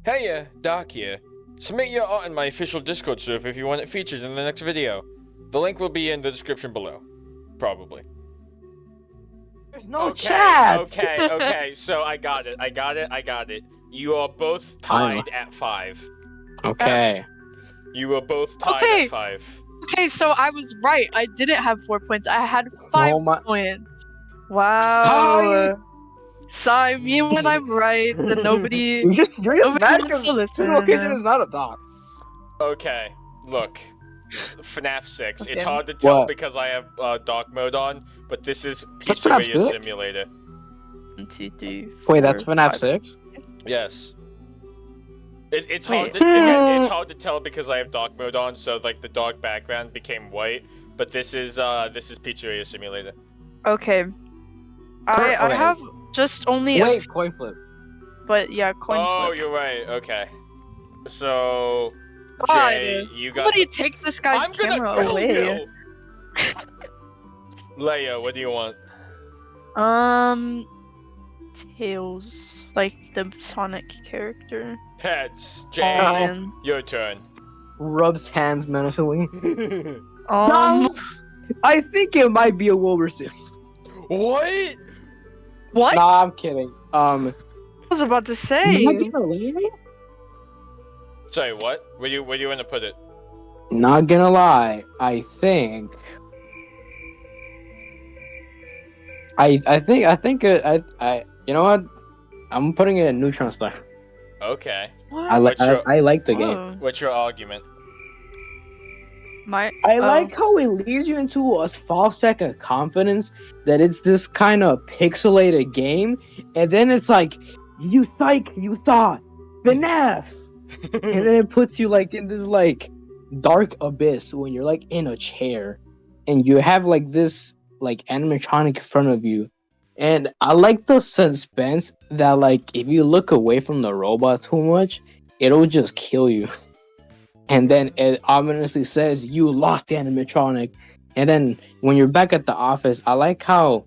Hey, Doc here. Submit your art in my official Discord server if you want it featured in the next video. The link will be in the description below. Probably. There's no Okay, chat. okay, so I got it. You are both tied at 5. Okay. You are both tied Okay. at 5. Okay, so I was right. I didn't have 4 points. I had 5 Oh my- points. Wow. Sigh me when I'm right. Then nobody. You're just Nobody mad wants because to this listen. location is not a dock. Okay, look. FNAF 6. It's Okay. hard to tell What? because I have dark mode on, but this is That's FNAF Pizzeria 6? Simulator. 1, 2, 3. Wait, that's 4, FNAF 5. 6? Yes. It's Wait. hard. It's hard to tell because I have dark mode on, so like the dark background became white. But this is Pizzeria Simulator. Okay. I Okay. have just only a Wait, coin flip. but yeah, coin Oh, flip. you're right. Okay. So, God, Jay, you got. somebody take this guy's I'm gonna camera kill away. you. Leia, what do you want? Tails, like the Sonic character. Heads. Oh, Jay, man. your turn. Rubs hands menacingly. Um, I think it might be a Wilburson. What? what? Nah, I'm kidding. I was about to say. Sorry, what? Where you gonna put it? Not gonna lie, I think. I you know what? I'm putting it in Neutron Star. Okay. What? I like What's your- I like the game. Oh, What's your argument? my. I oh. like how it leads you into a false second of confidence that it's this kind of pixelated game, and then it's like, you thought, FNAF! And then it puts you like in this like dark abyss when you're like in a chair, and you have like this like animatronic in front of you. And I like the suspense that like if you look away from the robot too much, it'll just kill you. And then it ominously says you lost the animatronic. And then when you're back at the office, I like how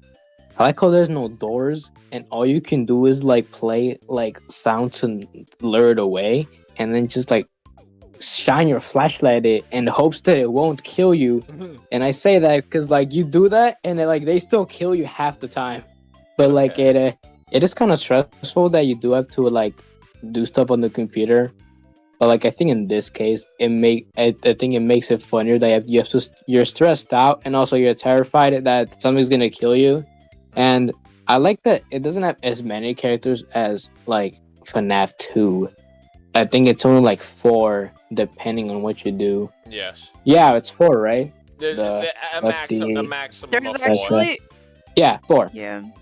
there's no doors and all you can do is like play like sounds and lure it away, and then just like shine your flashlight at it in hopes that it won't kill you. And I say that because like you do that and they still kill you half the time. But like Okay. it is kind of stressful that you do have to like do stuff on the computer. But like I think in this case, I think it makes it funnier that you're stressed out and also you're terrified that something's gonna kill you. And I like that it doesn't have as many characters as like FNAF 2. I think it's only like 4 depending on what you do. Yes. Yeah, it's 4, right? A maximum There's of 4. actually. Yeah, 4. Yeah. Mhm.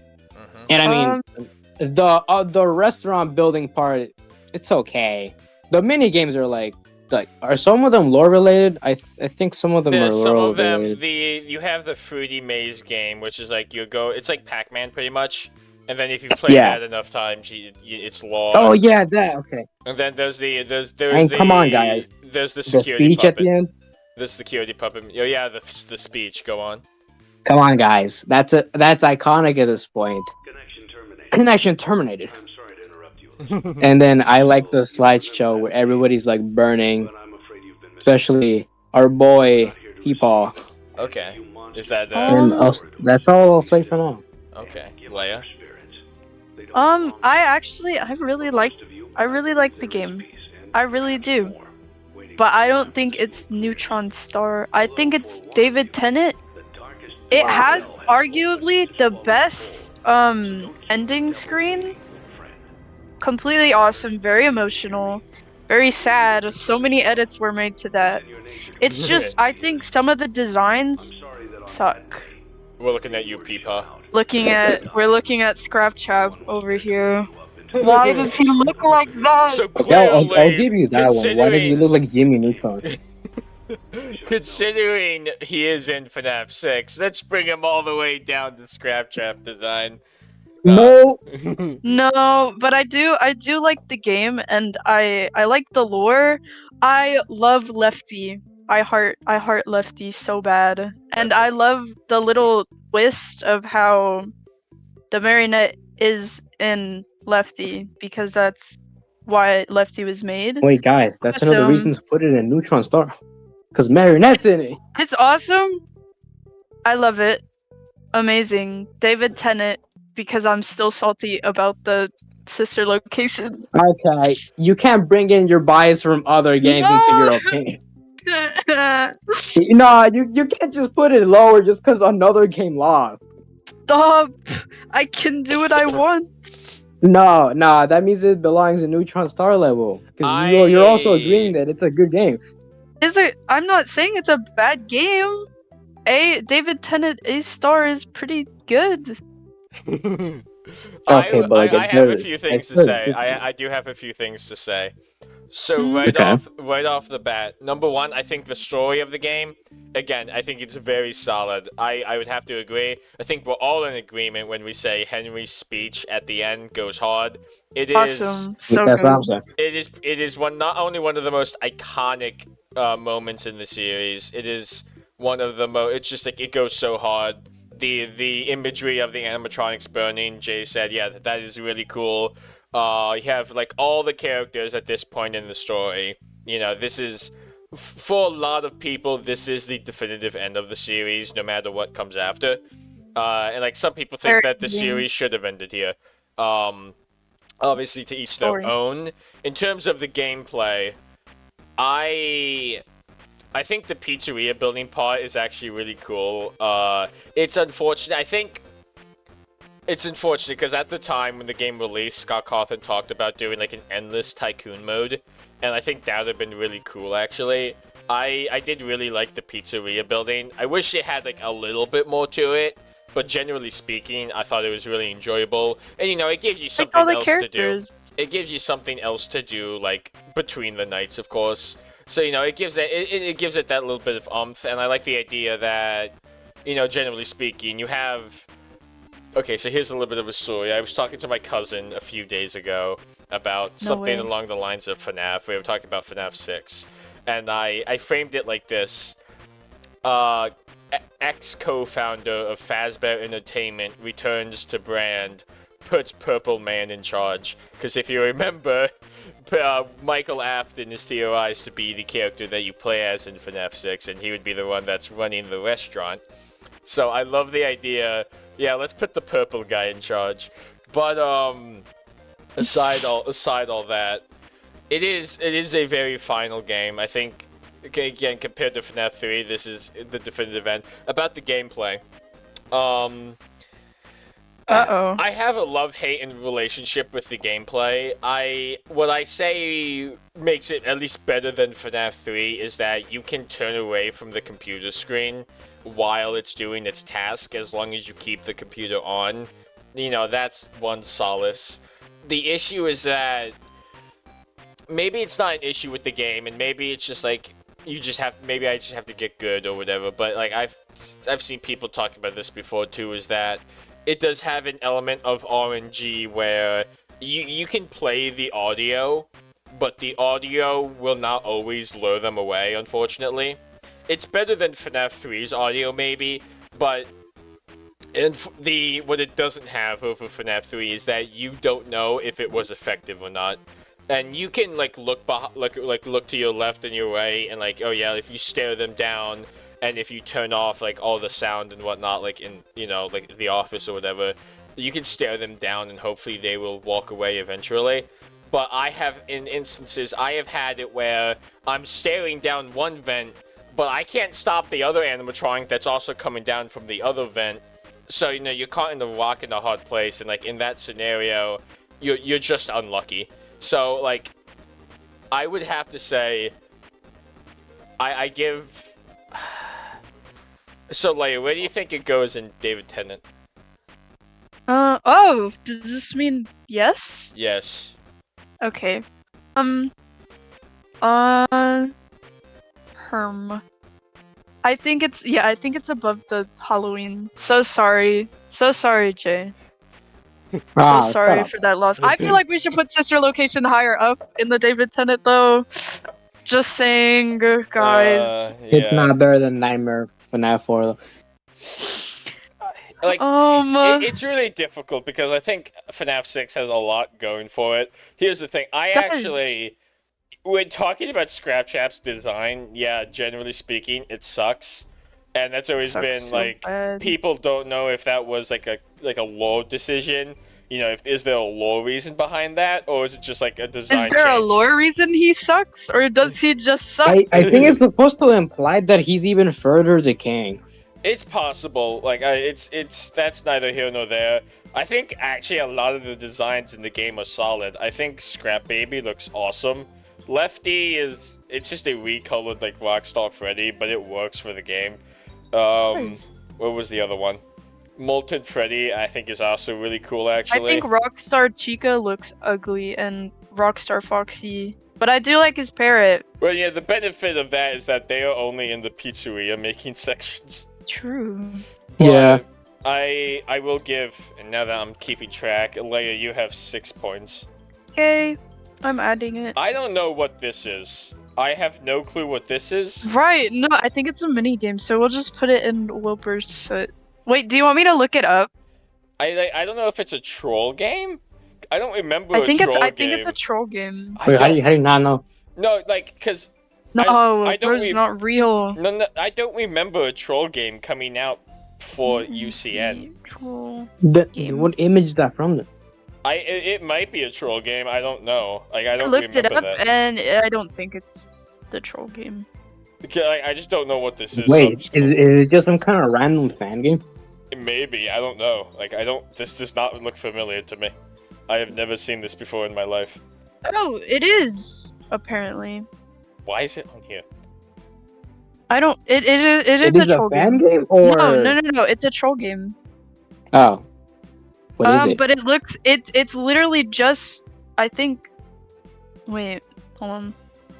And I mean, the restaurant building part, it's okay. The mini games are like are some of them lore related? I think some of them are There's some lore of them. related. You have the Fruity Maze game, which is like it's like Pac-Man pretty much. And then if you play that enough times, it's lore. Oh yeah, that okay. And then there's And come on, guys. There's the The security speech puppet. at the end. The security puppet. Oh yeah, the speech. Go on. Come on, guys. That's iconic at this point. Connection terminated. I'm sorry to interrupt you. And then I like the slideshow where everybody's like burning, But I'm afraid you've been especially our boy Peepaw. Okay. Is that And that's all I'll say for now. okay? Leia. I really like the game. I really do. But I don't think it's Neutron Star. I think it's David Tennant. It has arguably the best ending screen. Completely awesome, very emotional, very sad. So many edits were made to that. It's just I think some of the designs suck. We're looking at you, Peepaw. We're looking at Scrap Chap over here. Why does he look like that? So Okay, I'll clearly, give you that one. Why does he look like Jimmy Neutron? Considering he is in FNAF 6, let's bring him all the way down to Scrap Trap design. No. No, but I do like the game and I like the lore. I love Lefty. I heart Lefty so bad. And I love the little twist of how the marionette is in Lefty because that's why Lefty was made. Wait, guys, that's another Awesome. reason to put it in Neutron Star. Because Marionette's in it. It's awesome. I love it. Amazing. David Tennant, because I'm still salty about the sister location. Okay, you can't bring in your bias from other games into your opinion. No, you can't just put it lower just because another game lost. Stop! I can do what I want. No, that means it belongs in Neutron Star level. Because you're also agreeing that it's a good game. I'm not saying it's a bad game. David Tennant A-star is pretty good. Okay, but like, I have a few things to say. I do have a few things to say. So right off the bat, number one, I think the story of the game, again, I think it's very solid. I would have to agree. I think we're all in agreement when we say Henry's speech at the end goes hard. It is Awesome. So That's good. what I'm saying. it is not only one of the most iconic moments in the series. It is one of the it's just like it goes so hard. The imagery of the animatronics burning, Jay said, yeah, that is really cool. You have like all the characters at this point in the story. You know, this is for a lot of people, this is the definitive end of the series, no matter what comes after. And like some people think that the series should have ended here. Obviously, to each their own. In terms of the gameplay, I think the pizzeria building part is actually really cool. It's unfortunate. I think it's unfortunate because at the time when the game released, Scott Cawthon talked about doing like an endless tycoon mode, and I think that would have been really cool actually. I did really like the pizzeria building. I wish it had like a little bit more to it, but generally speaking, I thought it was really enjoyable. And you know, it gives you something else to do. It gives you something else to do, like between the nights, of course. So you know, it gives it that little bit of oomph, and I like the idea that, you know, generally speaking, you have. Okay, so here's a little bit of a story. I was talking to my cousin a few days ago about something along the lines of FNAF. We were talking about FNAF 6, and I framed it like this. Ex-co-founder of Fazbear Entertainment returns to brand, puts Purple Man in charge. Because if you remember, Michael Afton is theorized to be the character that you play as in FNAF 6, and he would be the one that's running the restaurant. So I love the idea. Yeah, let's put the purple guy in charge. But aside all that, it is a very final game. I think again compared to FNAF 3, this is the definitive end. About the gameplay, I have a love-hate relationship with the gameplay. What I say makes it at least better than FNAF 3 is that you can turn away from the computer screen while it's doing its task, as long as you keep the computer on. You know, that's one solace. The issue is that maybe it's not an issue with the game, and maybe it's just like maybe I just have to get good or whatever, but like I've seen people talk about this before too, is that it does have an element of RNG where you can play the audio, but the audio will not always lure them away, unfortunately. It's better than FNAF 3's audio, maybe, but what it doesn't have over FNAF 3 is that you don't know if it was effective or not. And you can like look to your left and your right, and like, oh yeah, if you stare them down, and if you turn off like all the sound and whatnot, like in, you know, like The Office or whatever, you can stare them down and hopefully they will walk away eventually. But in instances, I have had it where I'm staring down one vent, but I can't stop the other animatronic that's also coming down from the other vent. So, you know, you're caught in the rock in a hard place, and like in that scenario, you're just unlucky. So, like, I would have to say, I give. So, Leia, where do you think it goes in David Tennant? Oh, does this mean yes? Yes. Okay. I think it's above the Halloween. So sorry, Jay. So sorry for that loss. I feel like we should put sister location higher up in the David Tennant though. Just saying, guys. It's not better than Nightmare FNAF 4 though. like it's really difficult because I think FNAF 6 has a lot going for it. Here's the thing: I Does. actually, when talking about Scraptrap's design, yeah, generally speaking, it sucks, and that's always Sucks been so like bad. people don't know if that was like a lore decision. You know, is there a lore reason behind that, or is it just like a design Is there a change? lore reason he sucks, or does he just suck? I think it's supposed to imply that he's even further decaying. It's possible. Like, it's that's neither here nor there. I think actually a lot of the designs in the game are solid. I think Scrap Baby looks awesome. Lefty it's just a recolored like Rockstar Freddy, but it works for the game. Nice. What was the other one? Molten Freddy, I think, is also really cool. I Actually, think Rockstar Chica looks ugly and Rockstar Foxy, but I do like his parrot. well, yeah. The benefit of that is that they are only in the pizzeria making sections. True. Yeah. But I will give, and now that I'm keeping track, Leia, you have 6 points. Okay, I'm adding it. I don't know what this is. I have no clue what this is. Right, no, I think it's a mini game, so we'll just put it in Wilbur's soot. Wait, do you want me to look it up? I don't know if it's a troll game. I don't remember I think a troll it's game. a troll game. I Wait, how don't- do you not know? No, like, cause No, I don't bro's not real. no, I don't remember a troll game coming out for UCN. Troll. Game. What image is that from? Then? It might be a troll game. I don't know. Like, I I don't looked it remember up, that. and I don't think it's the troll game. Like, I just don't know what this is. so I'm Wait, just is gonna- it just some kind of random fan game? Maybe, I don't know. Like, I don't. This does not look familiar to me. I have never seen this before in my life. Oh, it is apparently. Why is it on here? I don't. It is It a is a troll fan game. game or No. It's a troll game. Oh, what is it? But it looks. It's literally just. I think. Wait. Hold on.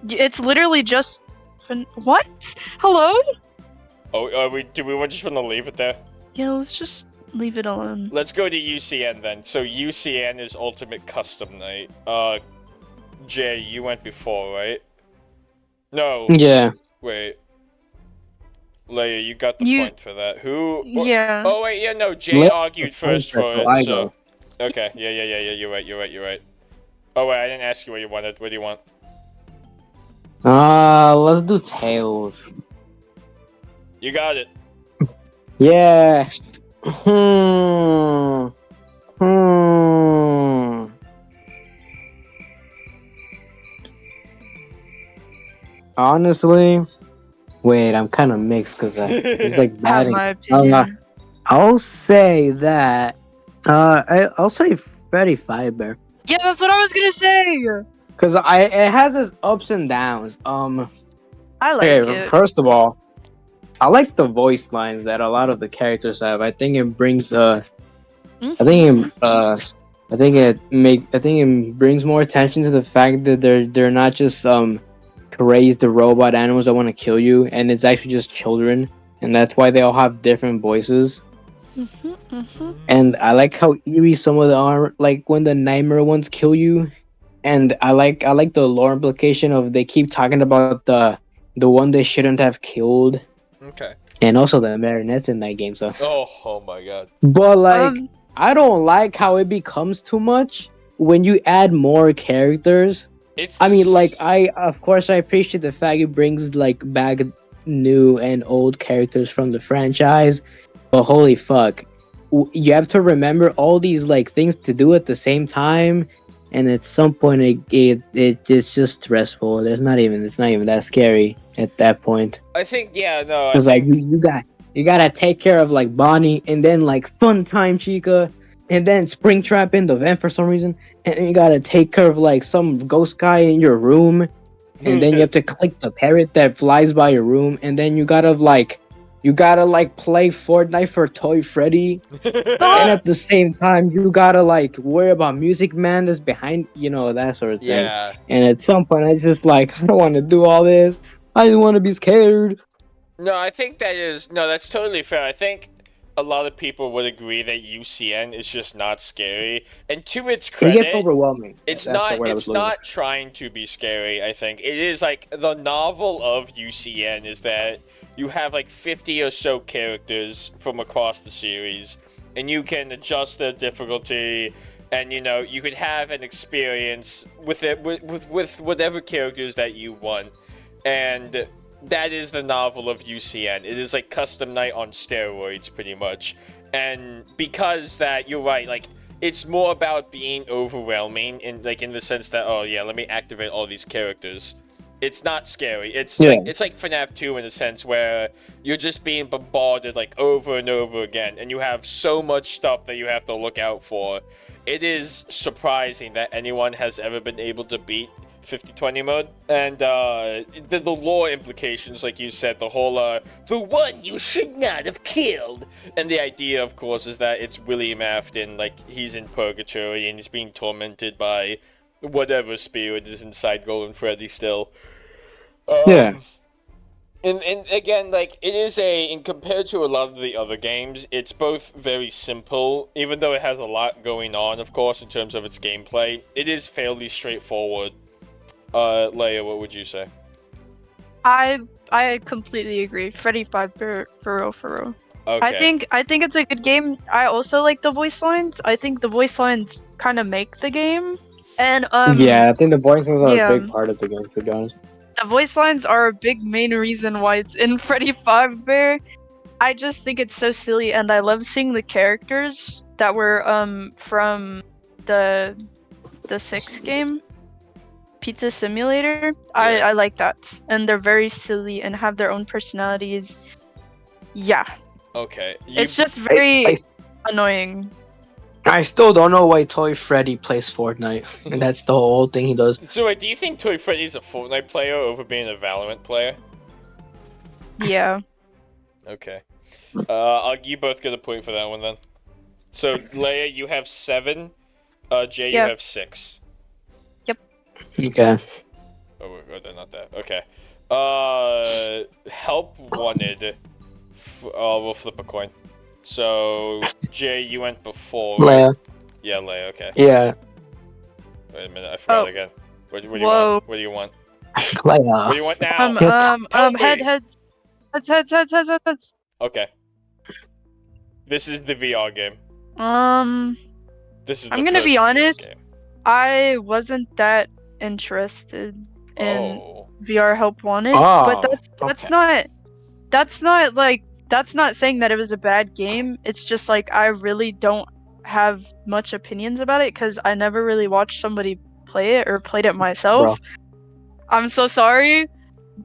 It's literally just. What? Hello? Oh, do we just want to leave it there? Yeah. Let's just leave it alone. Let's go to UCN then. So UCN is Ultimate Custom Night. Jay, you went before, right? No. Yeah. Wait. Leia, you got the You- point for that. Who? Yeah. Oh wait, yeah, no. Jay Let argued the first for point it. first, so I So. go. Okay. Yeah. You're right. Oh wait, I didn't ask you what you wanted. What do you want? Let's do Tails. You got it. Yeah. Hmm. Honestly, wait, I'm kind of mixed because it's like I have batting. my opinion. I'll say that. I'll say Freddy Fiber. Yeah, that's what I was gonna say. Cause it has its ups and downs. I like Okay, it. first of all, I like the voice lines that a lot of the characters have. I think it brings Mhm. I think it brings more attention to the fact that they're not just crazed robot animals that want to kill you, and it's actually just children, and that's why they all have different voices. And I like how eerie some of them are, like when the nightmare ones kill you. And I like the lore implication of they keep talking about the one they shouldn't have killed, Okay. and also the marionettes in that game. So, Oh my god. but like Um, I don't like how it becomes too much when you add more characters. It's. I mean, like I. of course I appreciate the fact it brings like back new and old characters from the franchise, but holy fuck, you have to remember all these like things to do at the same time, and at some point it's just stressful. It's not even that scary at that point. I think no. I Because like think you gotta take care of like Bonnie, and then like Fun Time Chica, and then Springtrap in the vent for some reason, and then you gotta take care of like some ghost guy in your room, and then you have to click the parrot that flies by your room, and then you gotta play Fortnite for Toy Freddy, and at the same time you gotta like worry about Music Man that's behind, that sort of thing. Yeah. And at some point I just like, I don't want to do all this. I just want to be scared. No, I think that's totally fair. I think a lot of people would agree that UCN is just not scary. And to its It credit, gets overwhelming. it's That's the not word I was it's looking not trying to be scary. I think it is like the novel of UCN is that you have like 50 or so characters from across the series, and you can adjust the difficulty, and you could have an experience with it with whatever characters that you want, and that is the novel of UCN. It is like custom night on steroids, pretty much. And because that, you're right, like, it's more about being overwhelming in the sense that, oh yeah, let me activate all these characters. It's not scary. It's like FNAF 2 in a sense where you're just being bombarded like over and over again, and you have so much stuff that you have to look out for. It is surprising that anyone has ever been able to beat 50/20 mode, and the lore implications, like you said, the whole the one you should not have killed, and the idea, of course, is that it's William Afton, like he's in purgatory and he's being tormented by whatever spirit is inside Golden Freddy still. Yeah. And again, like, it is in compared to a lot of the other games, it's both very simple, even though it has a lot going on, of course, in terms of its gameplay. It is fairly straightforward. Leia, what would you say? I completely agree. Freddy 5 for real. Okay. I think it's a good game. I also like the voice lines. I think the voice lines kind of make the game. And Yeah, I think the voices are a yeah. big part of the game, to be honest. The voice lines are a big main reason why it's in Freddy Fazbear. I just think it's so silly, and I love seeing the characters that were from the 6th game, Pizza Simulator. I like that, and they're very silly and have their own personalities. Yeah, Okay. it's just very I- annoying. I still don't know why Toy Freddy plays Fortnite, and that's the whole thing he does. So wait, do you think Toy Freddy's a Fortnite player over being a Valorant player? Yeah. Okay. You both get a point for that one then. So Leia, you have 7. Jay, you Yeah. have 6. Okay. Oh, they're not that. Okay. Help wanted. We'll flip a coin. So Jay, you went before. Right? Leia. Yeah, Leia. Okay. Yeah. Wait a minute, I forgot Oh. again. What do you Whoa. want? What do you want? Leia. What do you want now? Tell me. Heads. Okay. This is the VR game. This is. I'm the gonna first be VR honest. game. I wasn't that interested in Oh. VR Help Wanted, Oh, but that's not saying that it was a bad game. It's just like I really don't have much opinions about it because I never really watched somebody play it or played it myself. I'm so sorry,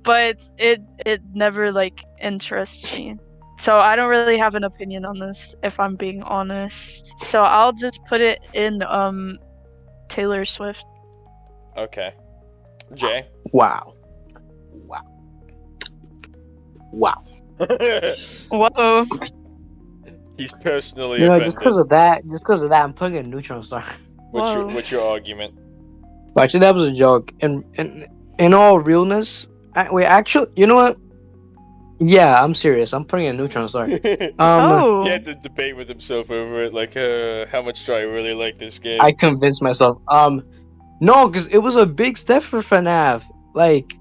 but it never like interests me. So I don't really have an opinion on this if I'm being honest. So I'll just put it in Taylor Swift. Okay. Jay. Wow. Wow. Whoa. He's personally You know, offended. just because of that, I'm putting a neutron star. Whoa. What's your argument? Actually, that was a joke. And in all realness, actually, you know what? Yeah, I'm serious. I'm putting a neutron star. Oh. He had to debate with himself over it, like, how much do I really like this game? I convinced myself. No, because it was a big step for FNAF. Like,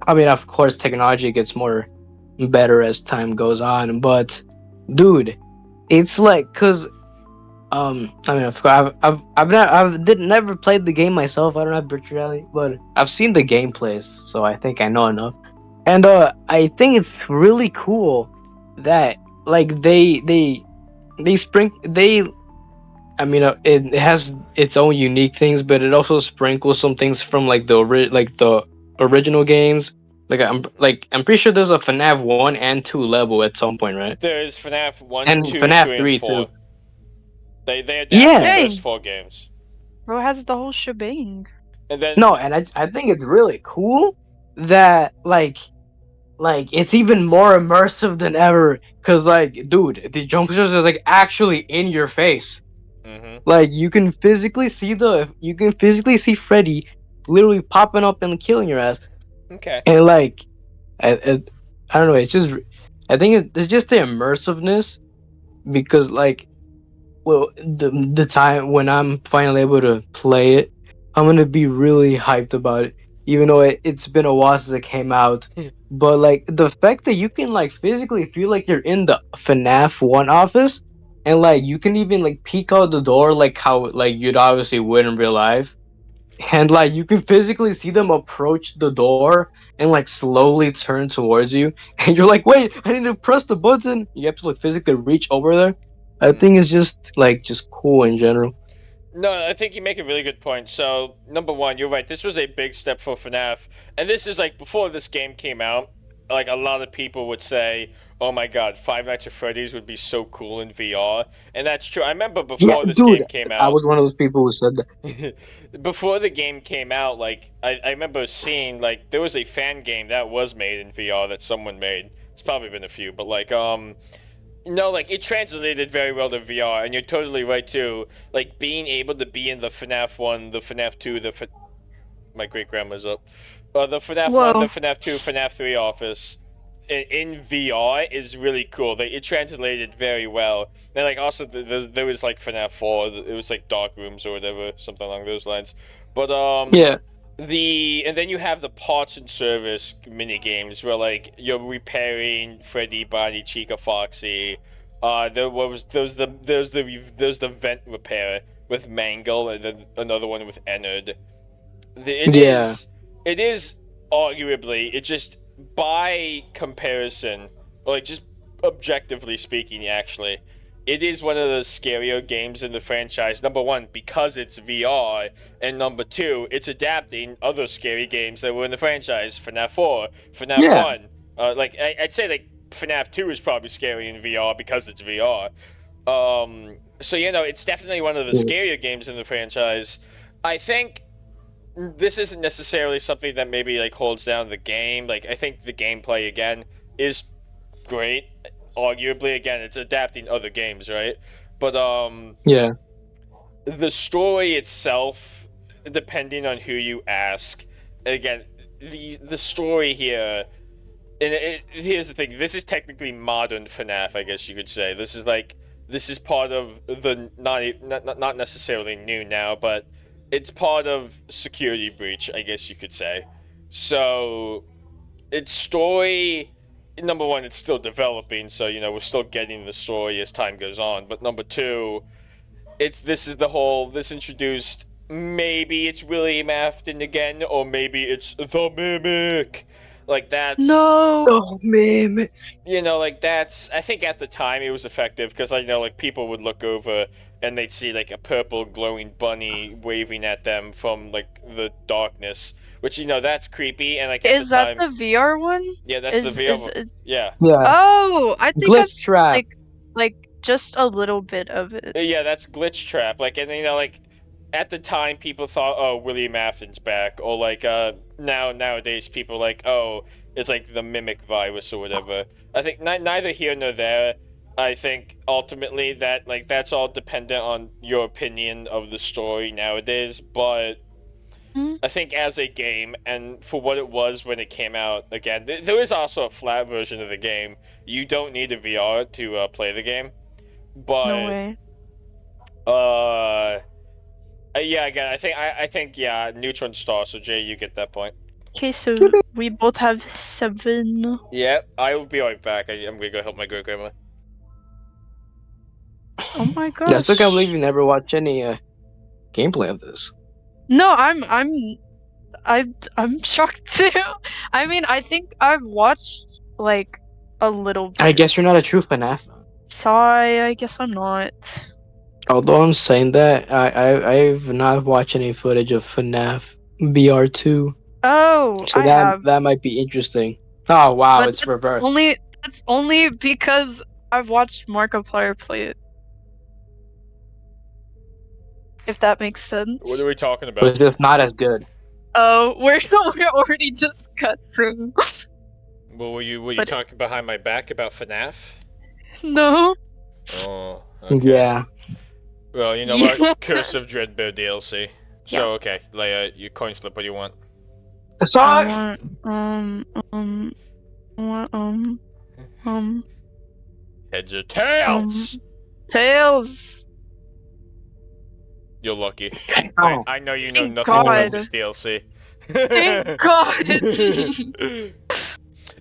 I mean, of course, technology gets more better as time goes on, but dude, it's like, cause, I mean, I've never played the game myself. I don't have virtual reality, but I've seen the gameplays, so I think I know enough. And I think it's really cool that like they I mean, it has its own unique things, but it also sprinkles some things from like the original games. I'm pretty sure there's a FNAF 1 and 2 level at some point, right? There's FNAF 1, And 2, FNAF 3, 3 and 4. too. They adapt Yeah. the first Dang. 4 games. Bro has the whole shebang. And then No, and I think it's really cool that like it's even more immersive than ever. Cause like, dude, the jump scares are like actually in your face. Mhm. Like you can physically see Freddy literally popping up and killing your ass. Okay. And like, I don't know. It's just, I think it's just the immersiveness, because like, well, the time when I'm finally able to play it, I'm gonna be really hyped about it. Even though it's been a while since it came out, but like the fact that you can like physically feel like you're in the FNAF 1 office, and like you can even like peek out the door like how like you'd obviously would in real life, and like you can physically see them approach the door and like slowly turn towards you, and you're like, wait, I need to press the button. You have to like physically reach over there. I think it's just cool in general. No, I think you make a really good point. So, number one, you're right. This was a big step for FNAF. And this is like, before this game came out, like, a lot of people would say, oh my god, Five Nights at Freddy's would be so cool in VR. And that's true. I remember Yeah, before this dude, game came I out, was one of those people who said that. before the game came out, like, I remember seeing, like, there was a fan game that was made in VR that someone made. It's probably been a few, but, like, no, like, it translated very well to VR, and you're totally right, too. Like, being able to be in the FNAF 1, the FNAF 2, my great-grandma's up. The FNAF 1, the Whoa. FNAF 2, FNAF 3 office in VR is really cool. It translated very well. And, like, also, there was, like, FNAF 4, it was, like, dark rooms or whatever, something along those lines. But, Yeah. and then you have the parts and service mini games where like you're repairing Freddy, Bonnie, Chica, Foxy. There's the vent repair with Mangle, and then another one with Ennard. Yeah. It is arguably, it just, by comparison, or like just objectively speaking, actually, it is one of the scarier games in the franchise. Number one, because it's VR, and number two, it's adapting other scary games that were in the franchise. FNAF 4, FNAF Yeah. 1. I'd say like FNAF 2 is probably scary in VR because it's VR. So it's definitely one of the scarier games in the franchise. I think this isn't necessarily something that maybe like holds down the game. Like, I think the gameplay again is great. Arguably, again, it's adapting other games, right? But Yeah. the story itself, depending on who you ask, again, the story here, and here's the thing: this is technically modern FNAF, I guess you could say. This is part of the not necessarily new now, but it's part of Security Breach, I guess you could say. So its story, number one, it's still developing, so we're still getting the story as time goes on. But number two, this introduced, maybe it's William Afton again, or maybe it's the Mimic. Like, that's No. Oh man. that's, I think at the time it was effective because like people would look over and they'd see like a purple glowing bunny waving at them from like the darkness, which that's creepy. And like at Is the that time, the VR one? yeah, that's the VR one. Yeah. Yeah. Oh, I think I've Glitch trap. like just a little bit of it. Yeah, that's Glitch Trap. Like, and like at the time people thought, oh, William Afton's back, or like nowadays people like, oh, it's like the Mimic virus or whatever. I think neither here nor there. I think ultimately that like that's all dependent on your opinion of the story nowadays, but I think as a game, and for what it was when it came out, again, there is also a flat version of the game. You don't need a VR to play the game, but No way. yeah, again, I think yeah, neutron star. So Jay, you get that point. Okay, so we both have 7. Yeah, I will be right back. I'm gonna go help my great grandma. Oh my gosh. Yeah, I still can't believe you never watched any gameplay of this. No, I'm shocked too. I mean, I think I've watched like a little bit. I guess you're not a true FNAF. Sorry, I guess I'm not. Although I'm saying that, I've not watched any footage of FNAF VR2. Oh, So I have. that might be interesting. Oh wow, But it's that's reversed. That's only because I've watched Markiplier play it. If that makes sense. What are we talking But it's about? just not as good. Oh, we're already discussing. Well, were you But- talking behind my back about FNAF? No. Oh, okay. Yeah. Well, you know Yeah. what? Curse of Dreadbear DLC. So, Yeah. okay, Leia, you coin flip what do you want. Sorry. I want, Heads or tails? Tails. You're lucky. Oh. I know you know Thank nothing about God. this DLC. Thank God.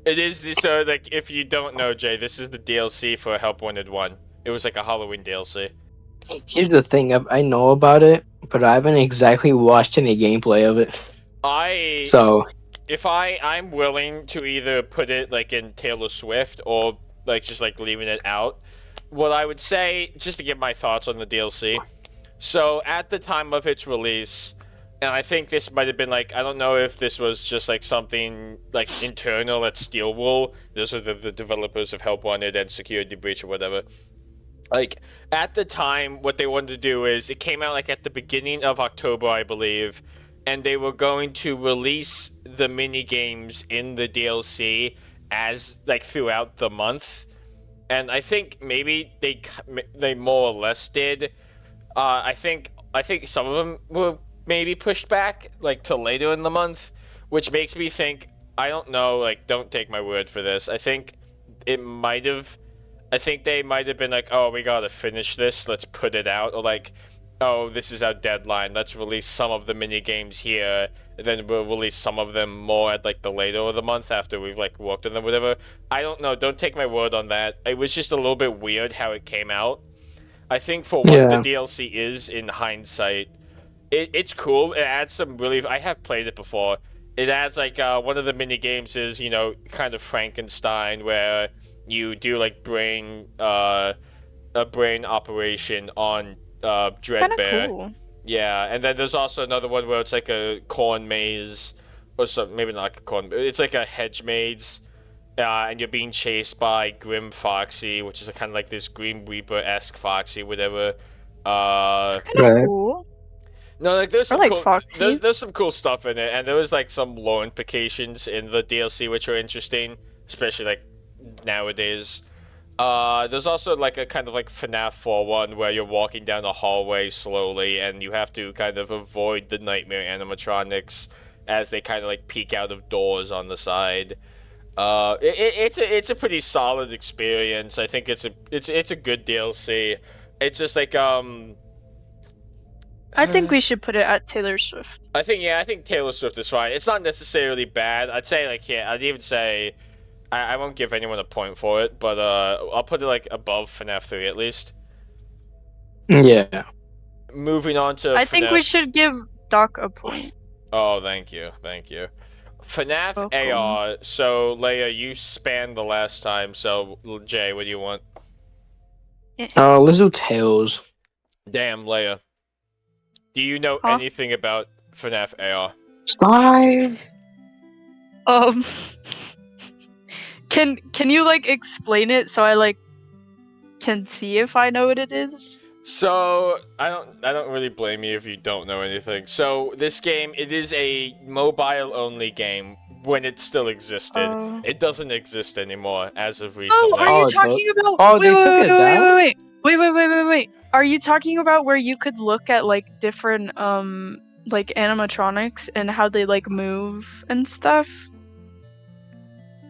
It is the, so like if you don't know, Jay, this is the DLC for Help Wanted 1. It was like a Halloween DLC. Here's the thing, I know about it, but I haven't exactly watched any gameplay of it. I So, if I'm willing to either put it like in Taylor Swift or like just like leaving it out. What I would say, just to give my thoughts on the DLC. So at the time of its release, and I think this might have been like, I don't know if this was just like something like internal at Steelwool. Those are the developers of Help Wanted and Security Breach or whatever. Like at the time, what they wanted to do is it came out like at the beginning of October, I believe, and they were going to release the mini games in the DLC as like throughout the month. And I think maybe they more or less did. I think some of them were maybe pushed back like to later in the month, which makes me think, I don't know, like don't take my word for this. I think it might have. I think they might have been like, oh, we gotta finish this, let's put it out, or like, oh, this is our deadline, let's release some of the mini games here, and then we'll release some of them more at like the later of the month after we've like worked on them, whatever. I don't know. Don't take my word on that. It was just a little bit weird how it came out. I think for what the DLC is in hindsight, it's cool. It adds some really. I have played it before. It adds like one of the mini games is kind of Frankenstein where you do like a brain operation on Kind Dreadbear. of cool. Yeah, and then there's also another one where it's like a corn maze, or something. Maybe not like a corn. It's like a hedge maze, and you're being chased by Grim Foxy, which is a kind of like this Grim Reaper-esque Foxy, whatever. Kind of Right. cool. No, like there's I some like cool, Foxy. there's some cool stuff in it, and there was like some lore implications in the DLC which are interesting, especially like nowadays. There's also like a kind of like FNAF 4 one where you're walking down a hallway slowly, and you have to kind of avoid the nightmare animatronics as they kind of like peek out of doors on the side. It's a pretty solid experience. I think it's a good DLC. It's just like I think we should put it at Taylor Swift. I think Taylor Swift is fine. It's not necessarily bad. I'd say I'd even say I won't give anyone a point for it, but I'll put it like above FNAF 3 at least. yeah. Moving on to I think we FNAF. should give Doc a point. Oh, thank you. FNAF Welcome. AR. So Leia, you spanned the last time. So Jay, what do you want? Let's do Tails. Damn, Leia. Do you know Huh? anything about FNAF AR? 5. Um, can you like explain it so I like can see if I know what it is? So I don't really blame you if you don't know anything. So this game, it is a mobile only game when it still existed. Oh. It doesn't exist anymore as of Oh, recently. are Oh, you talking about? oh, they wait, took wait, it wait, down? wait. Are you talking about where you could look at like different like animatronics and how they like move and stuff?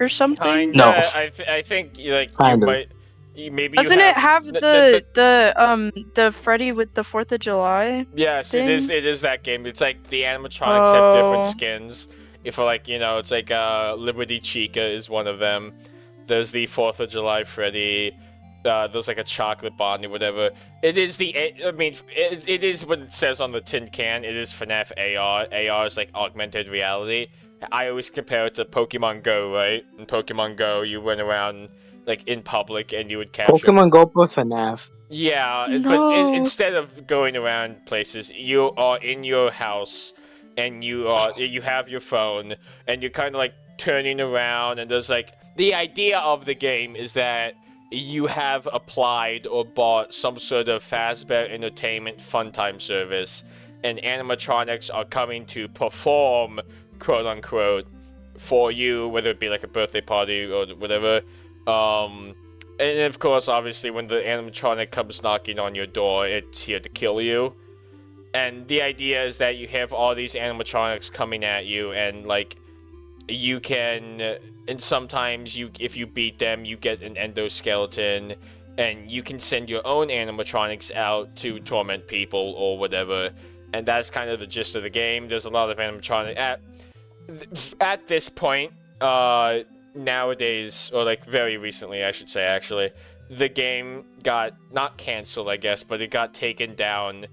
Or something? Kinda. No. I think like Kind you of. might. Maybe Doesn't you it have have the Freddy with the 4th of July? Yes, thing? it is that game. It's like the animatronics have different Oh. skins. If like it's like Liberty Chica is one of them. There's the 4th of July Freddy. There's like a chocolate Bonnie, whatever. It is it is what it says on the tin can. It is FNAF AR. AR is like augmented reality. I always compare it to Pokemon Go, right? In Pokemon Go, you went around like in public and you would capture. Pokemon Go for FNAF. Yeah, but No. instead of going around places, you are in your house, and you have your phone, and you're kind of like turning around, and there's like the idea of the game is that you have applied or bought some sort of Fazbear Entertainment Funtime service, and animatronics are coming to perform, quote unquote, for you, whether it be like a birthday party or whatever. And of course, obviously, when the animatronic comes knocking on your door, it's here to kill you. And the idea is that you have all these animatronics coming at you, and like you can, and sometimes if you beat them, you get an endoskeleton, and you can send your own animatronics out to torment people or whatever. And that's kind of the gist of the game. There's a lot of animatronic at this point. Nowadays, or like very recently, I should say, actually, the game got not canceled, I guess, but it got taken down.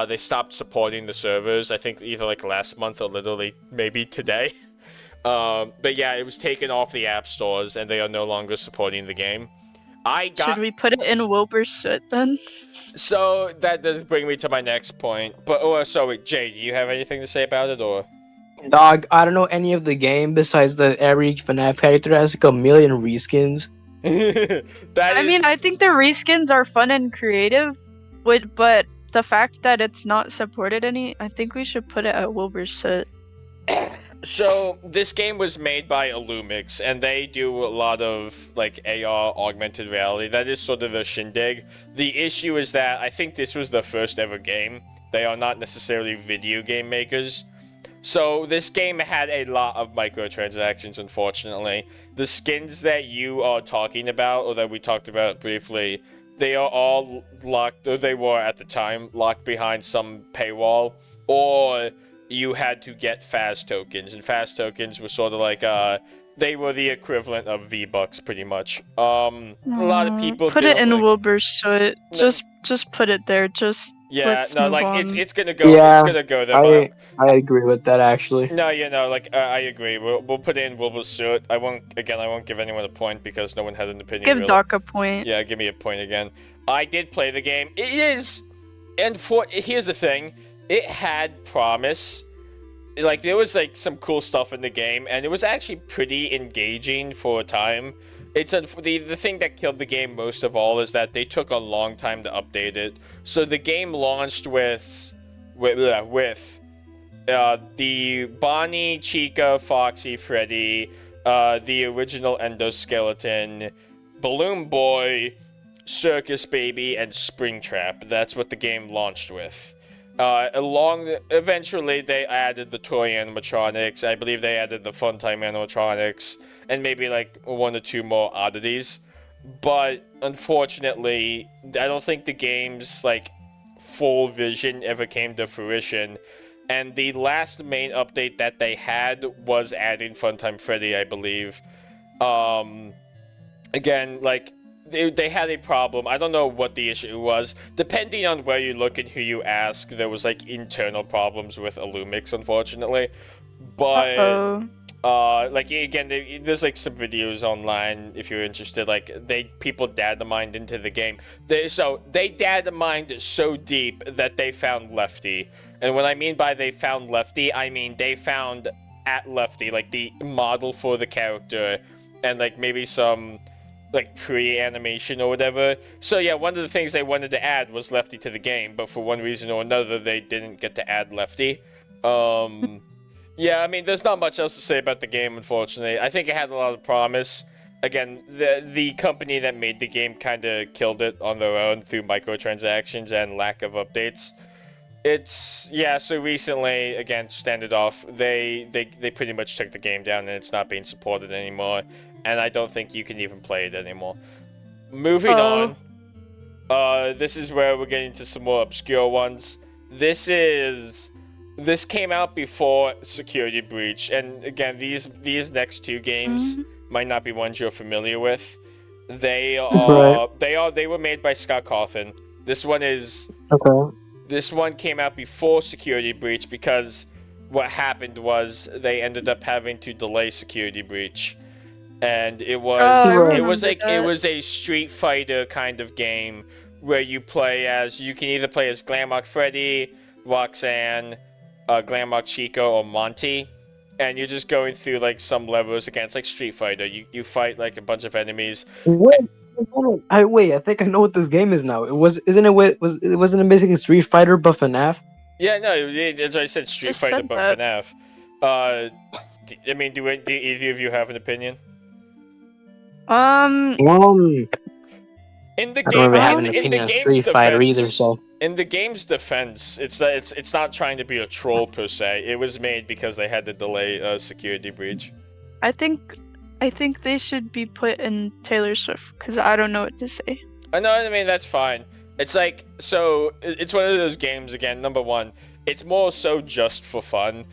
They stopped supporting the servers. I think either like last month or literally maybe today. But yeah, it was taken off the app stores, and they are no longer supporting the game. Should we put it in Wilbur's soot then? So that does bring me to my next point. But wait, Jay, do you have anything to say about it, or? Dog, I don't know any of the game besides that every FNAF character has like a million reskins. I mean, I think the reskins are fun and creative, but the fact that it's not supported I think we should put it at Wilbur's soot. So this game was made by Illumix, and they do a lot of like AR augmented reality. That is sort of the shindig. The issue is that I think this was the first ever game. They are not necessarily video game makers. So this game had a lot of microtransactions, unfortunately. The skins that you are talking about, or that we talked about briefly, they are all locked, or they were at the time, locked behind some paywall, or you had to get fast tokens, and fast tokens were sort of like, they were the equivalent of V-Bucks, pretty much. A lot of people put it in Wilbur's soot. Just put it there. Let's move on. It's gonna go. Yeah, it's gonna go there. I agree with that actually. No, I agree. We'll put it in Wilbur's soot. I won't give anyone a point because no one had an opinion. Give really. Doc a point. Yeah, give me a point again. I did play the game. It is, and here's the thing. It had promise. Like, there was, like, some cool stuff in the game, and it was actually pretty engaging for a time. It's the thing that killed the game most of all is that they took a long time to update it. So the game launched with the Bonnie, Chica, Foxy, Freddy, the original Endoskeleton, Balloon Boy, Circus Baby, and Springtrap. That's what the game launched with. Eventually they added the toy animatronics. I believe they added the Funtime animatronics, and maybe like one or two more oddities. But unfortunately, I don't think the game's like full vision ever came to fruition. And the last main update that they had was adding Funtime Freddy, I believe. Again, like, they had a problem. I don't know what the issue was. Depending on where you look and who you ask, there was, like, internal problems with Illumix, unfortunately. But, like, again, there's, like, some videos online, if you're interested. Like, people data mined into the game. They data mined so deep that they found Lefty. And what I mean by they found Lefty, I mean they found at Lefty, like, the model for the character, and, like, maybe some, like, pre-animation or whatever. So yeah, one of the things they wanted to add was Lefty to the game, but for one reason or another, they didn't get to add Lefty. Yeah, I mean, there's not much else to say about the game, unfortunately. I think it had a lot of promise. Again, the company that made the game kind of killed it on their own through microtransactions and lack of updates. So recently, again, standard off, they pretty much took the game down and it's not being supported anymore. And I don't think you can even play it anymore. Moving on. This is where we're getting to some more obscure ones. This came out before Security Breach, and again, these next two games might not be ones you're familiar with. They were made by Scott Cawthon. This one came out before Security Breach because what happened was they ended up having to delay Security Breach. And it was a Street Fighter kind of game where you can either play as Glamrock Freddy, Roxanne, Glamrock Chica, or Monty, and you're just going through like some levels against like Street Fighter. You fight like a bunch of enemies. Wait, I think I know what this game is now. Wasn't it basically Street Fighter but FNAF? Yeah, no, I said Street Fighter but FNAF. I mean, do either of you have an opinion? In the game's defense, it's not trying to be a troll per se. It was made because they had to delay Security Breach. I think they should be put in Taylor Swift because I don't know what to say. I know, I mean, that's fine. It's like, so it's one of those games again. Number one, it's more so just for fun.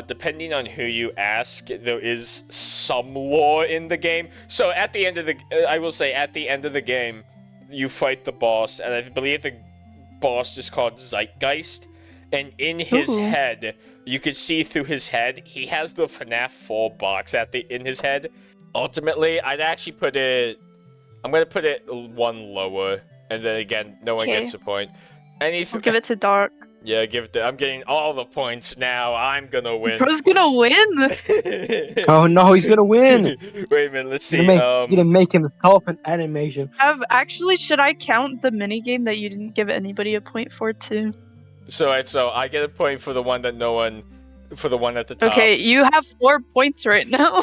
depending on who you ask, there is some lore in the game. So at the end of the, I will say, at the end of the game, you fight the boss, and I believe the boss is called Zeitgeist. And in his Ooh. head, you can see through his head, he has the FNAF 4 box in his head. Ultimately, I'd actually put it. I'm gonna put it one lower, and then again, no one Okay. gets a point. I'll give it to Dark. Yeah, I'm getting all the points now. I'm gonna win. Bro's gonna win. Oh no, he's gonna win. Wait a minute, let's see. He's gonna make himself an animation. Actually, should I count the minigame that you didn't give anybody a point for too? So I get a point for the one that no one, for the one at the top. Okay, you have 4 points right now.